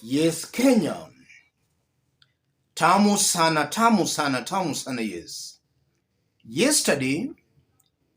Yes, Kenya. Tamu sana, tamu sana, tamu sana, yes. Yesterday,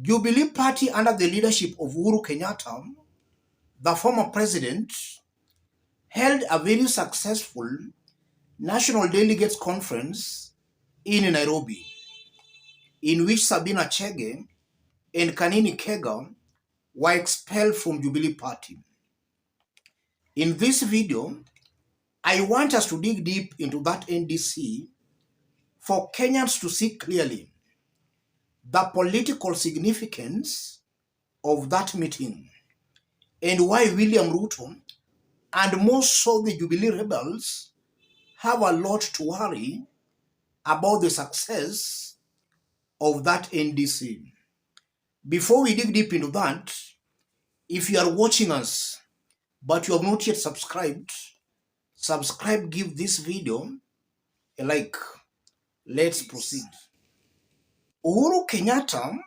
Jubilee Party under the leadership of Uhuru Kenyatta, the former president, held a very successful National Delegates Conference in Nairobi, in which Sabina Chege and Kanini Kega were expelled from Jubilee Party. In this video, I want us to dig deep into that NDC for Kenyans to see clearly the political significance of that meeting and why William Ruto and most so the Jubilee rebels have a lot to worry about the success of that NDC. Before we dig deep into that, if you are watching us but you have not yet subscribed, subscribe, give this video a like. Let's proceed. Uhuru Kenyatta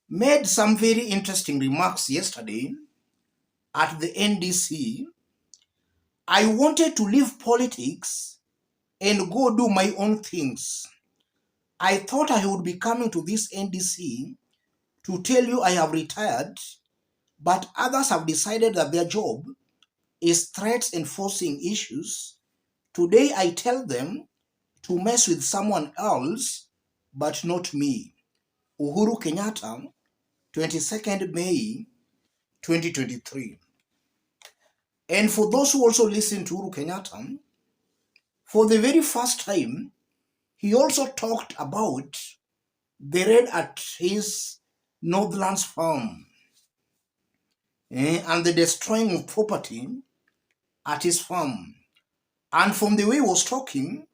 made some very interesting remarks yesterday at the NDC. I wanted to leave politics and go do my own things. I thought I would be coming to this NDC to tell you I have retired, but others have decided that their job is threats and forcing issues. Today I tell them to mess with someone else, but not me. Uhuru Kenyatta, 22nd May 2023. And for those who also listen to Uhuru Kenyatta, for the very first time, he also talked about the raid at his Northlands farm and the destroying of property at his farm. And from the way he was talking,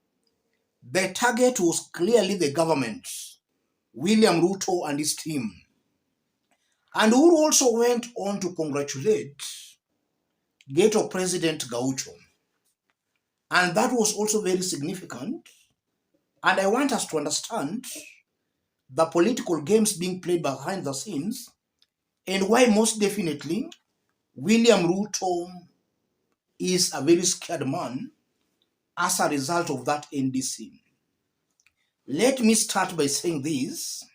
the target was clearly the government, William Ruto and his team. And Uhuru also went on to congratulate Ghetto President Gaucho. And that was also very significant. And I want us to understand the political games being played behind the scenes and why most definitely William Ruto is a very scared man as a result of that NDC. Let me start by saying this.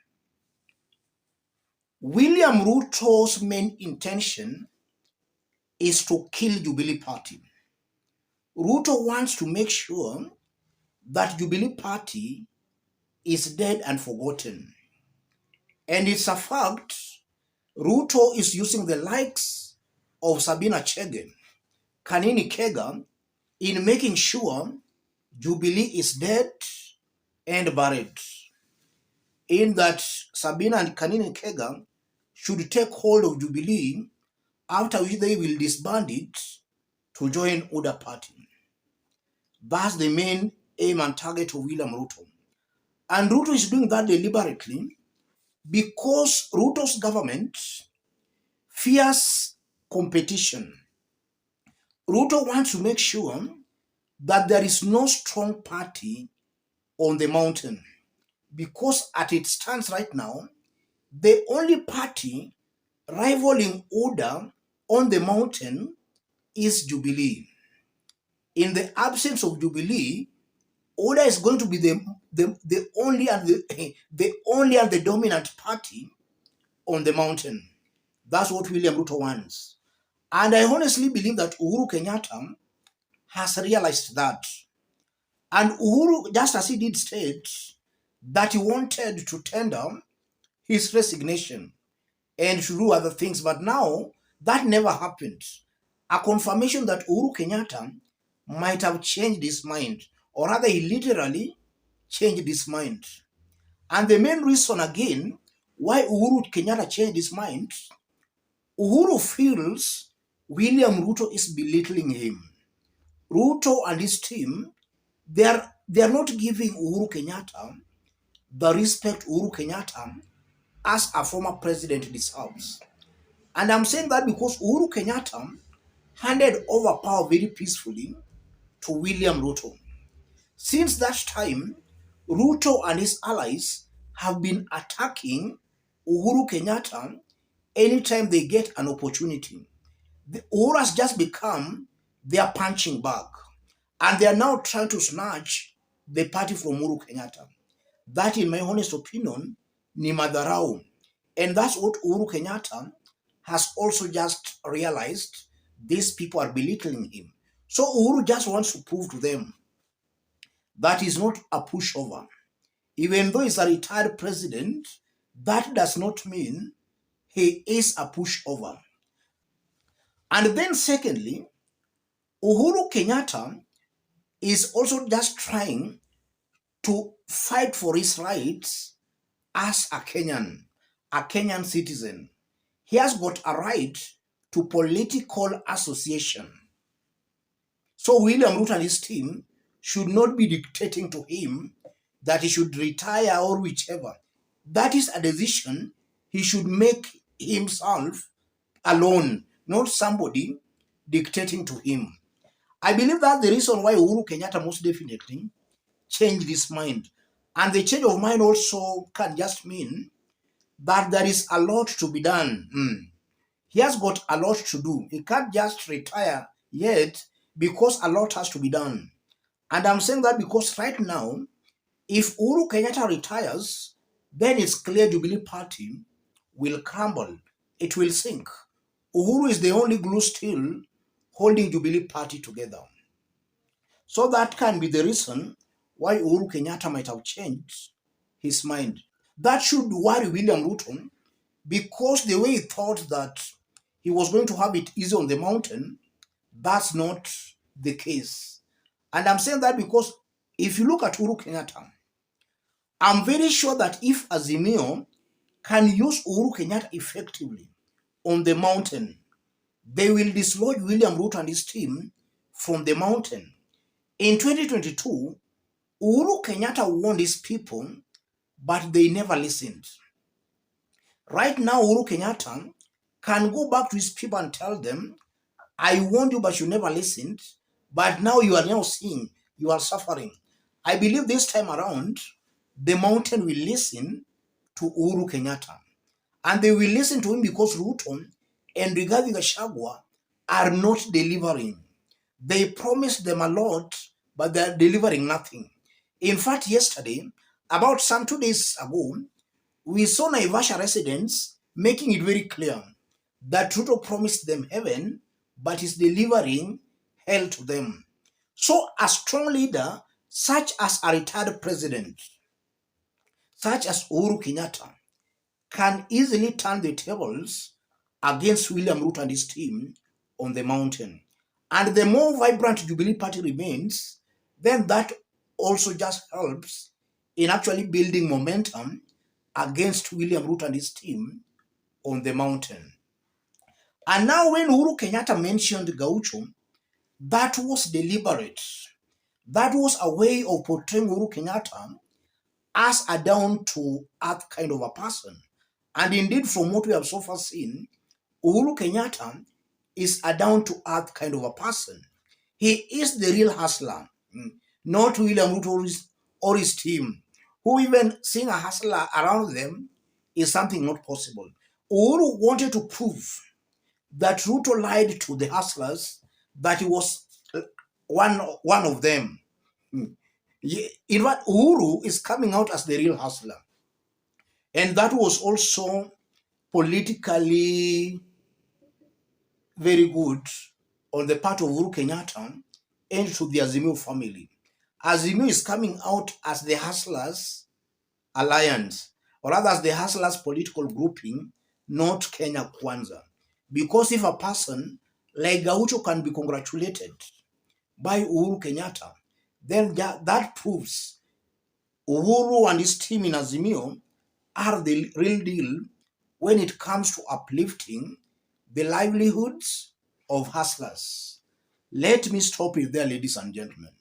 William Ruto's main intention is to kill Jubilee Party. Ruto wants to make sure that Jubilee Party is dead and forgotten. And it's a fact, Ruto is using the likes of Sabina Chege, Kanini Kega, in making sure Jubilee is dead and buried. In that Sabina and Kanini Kega should take hold of Jubilee, after which they will disband it to join other party. That's the main aim and target of William Ruto. And Ruto is doing that deliberately because Ruto's government fears competition. Ruto wants to make sure that there is no strong party on the mountain, because as it stands right now, the only party rivaling Oda on the mountain is Jubilee. In the absence of Jubilee, Oda is going to be the only and the dominant party on the mountain. That's what William Ruto wants. And I honestly believe that Uhuru Kenyatta has realized that. And Uhuru, just as he did state that he wanted to tender his resignation and to do other things, but now that never happened. A confirmation that Uhuru Kenyatta might have changed his mind, or rather he literally changed his mind. And the main reason again why Uhuru Kenyatta changed his mind, Uhuru feels William Ruto is belittling him. Ruto and his team, they are not giving Uhuru Kenyatta the respect Uhuru Kenyatta as a former president deserves. And I'm saying that because Uhuru Kenyatta handed over power very peacefully to William Ruto. Since that time, Ruto and his allies have been attacking Uhuru Kenyatta anytime they get an opportunity. Uhuru has just become they are punching back. And they are now trying to snatch the party from Uhuru Kenyatta. That, in my honest opinion, ni madharau. And that's what Uhuru Kenyatta has also just realized. These people are belittling him. So Uhuru just wants to prove to them that he's not a pushover. Even though he's a retired president, that does not mean he is a pushover. And then secondly, Uhuru Kenyatta is also just trying to fight for his rights as a Kenyan citizen. He has got a right to political association. So William Ruto and his team should not be dictating to him that he should retire or whichever. That is a decision he should make himself alone, not somebody dictating to him. I believe that's the reason why Uhuru Kenyatta most definitely changed his mind. And the change of mind also can just mean that there is a lot to be done. He has got a lot to do. He can't just retire yet because a lot has to be done. And I'm saying that because right now, if Uhuru Kenyatta retires, then it's clear Jubilee Party will crumble. It will sink. Uhuru is the only glue still holding Jubilee Party together. So that can be the reason why Uhuru Kenyatta might have changed his mind. That should worry William Ruto because the way he thought that he was going to have it easy on the mountain, that's not the case. And I'm saying that because if you look at Uhuru Kenyatta, I'm very sure that if Azimio can use Uhuru Kenyatta effectively on the mountain, they will dislodge William Ruto and his team from the mountain. In 2022, Uhuru Kenyatta warned his people, but they never listened. Right now, Uhuru Kenyatta can go back to his people and tell them, I warned you, but you never listened. But now you are now seeing, you are suffering. I believe this time around, the mountain will listen to Uhuru Kenyatta. And they will listen to him because Ruto and Rigathi Gachagua are not delivering. They promised them a lot, but they are delivering nothing. In fact, yesterday, about some 2 days ago, we saw Naivasha residents making it very clear that Ruto promised them heaven, but is delivering hell to them. So a strong leader, such as a retired president, such as Uhuru Kenyatta, can easily turn the tables against William Ruto and his team on the mountain. And the more vibrant Jubilee Party remains, then that also just helps in actually building momentum against William Ruto and his team on the mountain. And now when Uhuru Kenyatta mentioned Gaucho, that was deliberate. That was a way of portraying Uhuru Kenyatta as a down-to-earth kind of a person. And indeed, from what we have so far seen, Uhuru Kenyatta is a down-to-earth kind of a person. He is the real hustler, not William Ruto or his team, who even seeing a hustler around them is something not possible. Uhuru wanted to prove that Ruto lied to the hustlers, that he was one of them. In fact, Uhuru is coming out as the real hustler. And that was also politically very good on the part of Uhuru Kenyatta and to the Azimio family. Azimio is coming out as the Hustlers Alliance, or rather as the Hustlers political grouping, not Kenya Kwanza. Because if a person like Gaucho can be congratulated by Uhuru Kenyatta, then that proves Uhuru and his team in Azimio are the real deal when it comes to uplifting the livelihoods of hustlers. Let me stop it there, ladies and gentlemen.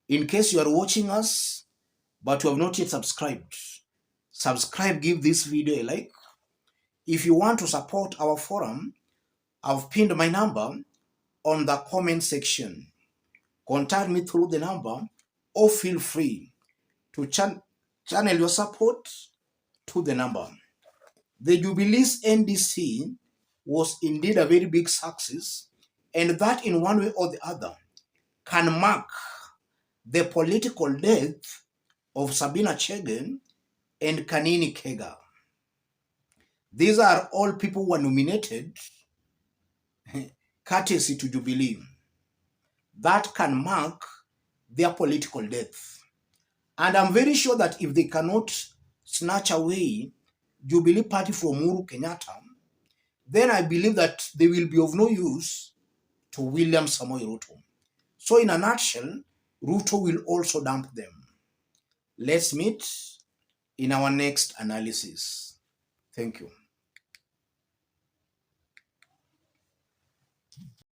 In case you are watching us, but you have not yet subscribed, subscribe, give this video a like. If you want to support our forum, I've pinned my number on the comment section. Contact me through the number or feel free to channel your support to the number. The Jubilee's NDC was indeed a very big success, and that in one way or the other can mark the political death of Sabina Chege and Kanini Kega. These are all people who were nominated courtesy to Jubilee. That can mark their political death. And I'm very sure that if they cannot snatch away Jubilee Party from Uhuru Kenyatta, then I believe that they will be of no use to William Samoei Ruto. So in a nutshell, Ruto will also dump them. Let's meet in our next analysis. Thank you.